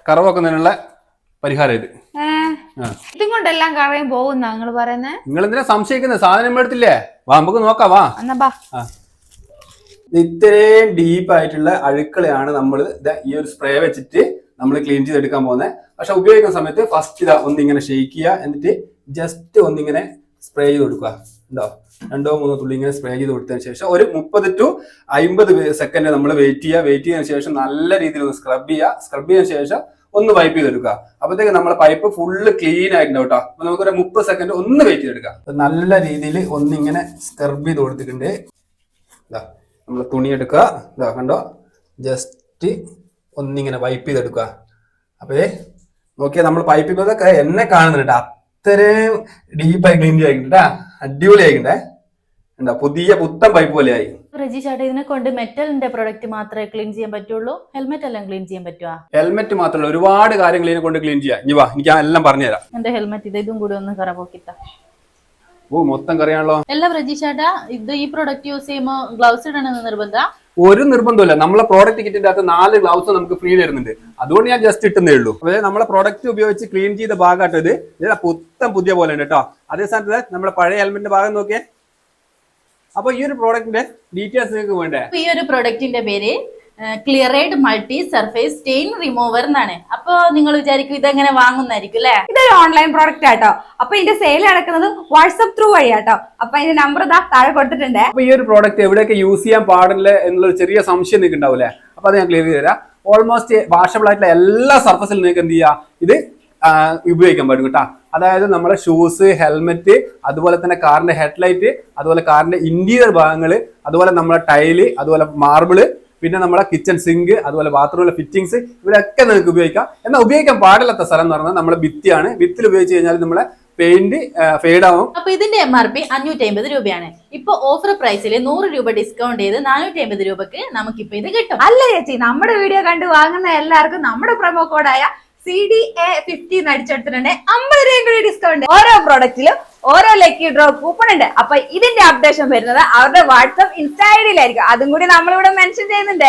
കറവൊക്കുന്നതിനുള്ള പരിഹാരം ഇത്. ഇതും കൊണ്ടെല്ലാം കറയും പോകുന്ന നിങ്ങൾ പറയുന്നേ? നിങ്ങൾ എന്തിനാ സംശയിക്കുന്നത്? സാധനം എടുത്തില്ലേ? വാ നമുക്ക് നോക്കാം. വാ ഇത്രയും ഡീപ്പായിട്ടുള്ള അഴുക്കളെയാണ് നമ്മൾ ഈ ഒരു സ്പ്രേ വെച്ചിട്ട് നമ്മൾ ക്ലീൻ ചെയ്തെടുക്കാൻ പോകുന്നത്. പക്ഷെ ഉപയോഗിക്കുന്ന സമയത്ത് ഫസ്റ്റ് ഇതാ ഒന്നിങ്ങനെ ഷെയ്ക്ക് ചെയ്യുക, എന്നിട്ട് ജസ്റ്റ് ഒന്നിങ്ങനെ സ്പ്രേ ചെയ്ത് കൊടുക്കുക. ഉണ്ടോ? 2-3 തുള്ളി ഇങ്ങനെ സ്പ്രേ ചെയ്ത് കൊടുത്തതിന് ശേഷം ഒരു 30 to 50 സെക്കൻഡ് നമ്മൾ വെയിറ്റ് ചെയ്തതിനു ശേഷം നല്ല രീതിയിൽ ഒന്ന് സ്ക്രബ് ചെയ്തതിനു ശേഷം ഒന്ന് വൈപ്പ് ചെയ്തെടുക്കുക. അപ്പോഴത്തേക്ക് നമ്മളെ പൈപ്പ് ഫുള്ള് ക്ലീൻ ആയിട്ടുണ്ടാവും കേട്ടോ. അപ്പൊ നമുക്കൊരു 30 സെക്കൻഡ് ഒന്ന് വെയിറ്റ് ചെയ്തെടുക്കാം. നല്ല രീതിയിൽ ഒന്നിങ്ങനെ സ്ക്രബ് ചെയ്ത് കൊടുത്തിട്ടുണ്ട്. ഇതാ നമ്മൾ തുണി എടുക്കുക, ഇതാ കണ്ടോ, ജസ്റ്റ് ഒന്നിങ്ങനെ വൈപ്പ് ചെയ്തെടുക്കുക. അപ്പേ നോക്കിയാൽ നമ്മൾ പൈപ്പ് ഇതൊക്കെ എന്നെ കാണുന്നുണ്ട്, അത്രയും ഡീപ്പായി ക്ലീൻ ആയിട്ടാ, അടിപൊളി ആയിക്കണ്ടേ. എന്താ പുതിയ പുത്തൻ പൈപ്പ് പോലെ ആയി. റജി ചേട്ടാ, ഇതിനെ കൊണ്ട് മെറ്റലിന്റെ പ്രൊഡക്റ്റ് മാത്രമേ ക്ലീൻ ചെയ്യാൻ പറ്റുള്ളൂ? ഹെൽമെറ്റ് എല്ലാം ക്ലീൻ ചെയ്യാൻ പറ്റുമോ? ഹെൽമെറ്റ് മാത്രമല്ല, ഒരുപാട് കാര്യങ്ങൾ ഇതിനെ കൊണ്ട് ക്ലീൻ ചെയ്യാം. ഇനി വാ, എനിക്ക് എല്ലാം പറഞ്ഞുതരാം. എന്റെ ഹെൽമെറ്റ് ഇതും കൂടി ഒന്ന് കറപോക്കിത്ത. ഓ മൊത്തം കറിയാണല്ലോ. അല്ല റജി ചേട്ടാ, ഇത് ഈ പ്രൊഡക്റ്റ് യൂസ് ചെയ്യുമ്പോ ഗ്ലൗസ് ഇടണമെന്ന് നിർബന്ധം? ഒരു നിർബന്ധമില്ല. നമ്മളെ പ്രോഡക്റ്റ് കിറ്റിന്റെ അകത്ത് 4 ഗ്ലൗസ് നമുക്ക് ഫ്രീ തരുന്നുണ്ട്. അതുകൊണ്ട് ഞാൻ ജസ്റ്റ് ഇട്ടുന്നേ ഉള്ളൂ. അതായത് നമ്മളെ പ്രോഡക്റ്റ് ഉപയോഗിച്ച് ക്ലീൻ ചെയ്ത ഭാഗമായിട്ട് ഇത് പുത്തൻ പുതിയ പോലെ ഉണ്ട് കേട്ടോ. അതേ സ്ഥാനത്ത് നമ്മുടെ പഴയ ഹെൽമെറ്റിന്റെ ഭാഗം നോക്കിയേ. അപ്പൊ ഈ ഒരു പ്രോഡക്റ്റിന്റെ ഡീറ്റെയിൽസ് നിങ്ങൾക്ക് വേണ്ടേ? ഈ ഒരു പ്രൊഡക്റ്റിന്റെ പേര് ക്ലിയറൈഡ് മൾട്ടി സർഫേസ് സ്റ്റെയിൻ റിമൂവർ എന്നാണ്. അപ്പൊ നിങ്ങൾ വിചാരിക്കും ഇതെങ്ങനെ വാങ്ങുന്നായിരിക്കും അല്ലെ? ഇതൊരു ഓൺലൈൻ പ്രോഡക്റ്റ് ആട്ടോ. അപ്പൊ ഇതിന്റെ സെയിൽ നടക്കുന്നത് വാട്സ്ആപ്പ് ത്രൂ വഴിയാട്ടോ. അപ്പൊ അതിന്റെ നമ്പർ താഴെ കൊടുത്തിട്ടുണ്ട്. അപ്പൊ ഈ ഒരു പ്രോഡക്റ്റ് എവിടെയൊക്കെ യൂസ് ചെയ്യാൻ പാടില്ല എന്നുള്ള ചെറിയ സംശയം നിങ്ങൾക്ക് ഉണ്ടാവില്ലേ? അപ്പൊ അത് ഞാൻ ക്ലിയർ ചെയ്ത് തരാം. ഓൾമോസ്റ്റ് വാഷബിൾ ആയിട്ടുള്ള എല്ലാ സർഫസിലും നിങ്ങൾക്ക് എന്ത് ചെയ്യാം, ഇത് ഉപയോഗിക്കാൻ പറ്റും കേട്ടോ. അതായത് നമ്മുടെ ഷൂസ്, ഹെൽമെറ്റ്, അതുപോലെ തന്നെ കാറിന്റെ ഹെഡ്ലൈറ്റ്, അതുപോലെ കാറിന്റെ ഇന്റീരിയർ ഭാഗങ്ങൾ, അതുപോലെ നമ്മുടെ ടൈല്, അതുപോലെ മാർബിള്, പിന്നെ നമ്മുടെ കിച്ചൺ സിങ്ക്, അതുപോലെ ബാത്റൂമിലെ ഫിറ്റിംഗ്സ്, ഇവരൊക്കെ നിങ്ങൾക്ക് ഉപയോഗിക്കാം. എന്നാൽ ഉപയോഗിക്കാൻ പാടില്ലാത്ത സ്ഥലം എന്ന് പറഞ്ഞാൽ നമ്മുടെ ഭിത്തിയാണ്. ഭിത്തിൽ ഉപയോഗിച്ച് കഴിഞ്ഞാൽ നമ്മളെ പെയിന്റ് ഫെയ്ഡ് ആവും. അപ്പൊ ഇതിന്റെ MRP 550 രൂപയാണ്. ഇപ്പൊ ഓഫർ പ്രൈസിൽ 100 രൂപ ഡിസ്കൗണ്ട് ചെയ്ത് 450 രൂപക്ക് നമുക്കിപ്പോ ഇത് കിട്ടും. അല്ല ചേച്ചി, നമ്മുടെ വീഡിയോ കണ്ട് വാങ്ങുന്ന എല്ലാവർക്കും നമ്മുടെ പ്രൊമോ കോഡായ CDA50 അടിച്ചെടുത്തിട്ടുണ്ട് 50 രൂപയും കൂടി ഡിസ്കൗണ്ട്. ഓരോ പ്രോഡക്റ്റിലും ഓരോ ലക്കി ഡ്രോ കൂപ്പൺ ഉണ്ട്. അപ്പൊ ഇതിന്റെ അപ്ഡേഷൻ വരുന്നത് അവരുടെ വാട്സ്ആപ്പ് ഇൻസ്റ്റാ ഐഡിയിലായിരിക്കും. അതും കൂടി നമ്മളിവിടെ മെൻഷൻ ചെയ്യുന്നുണ്ട്.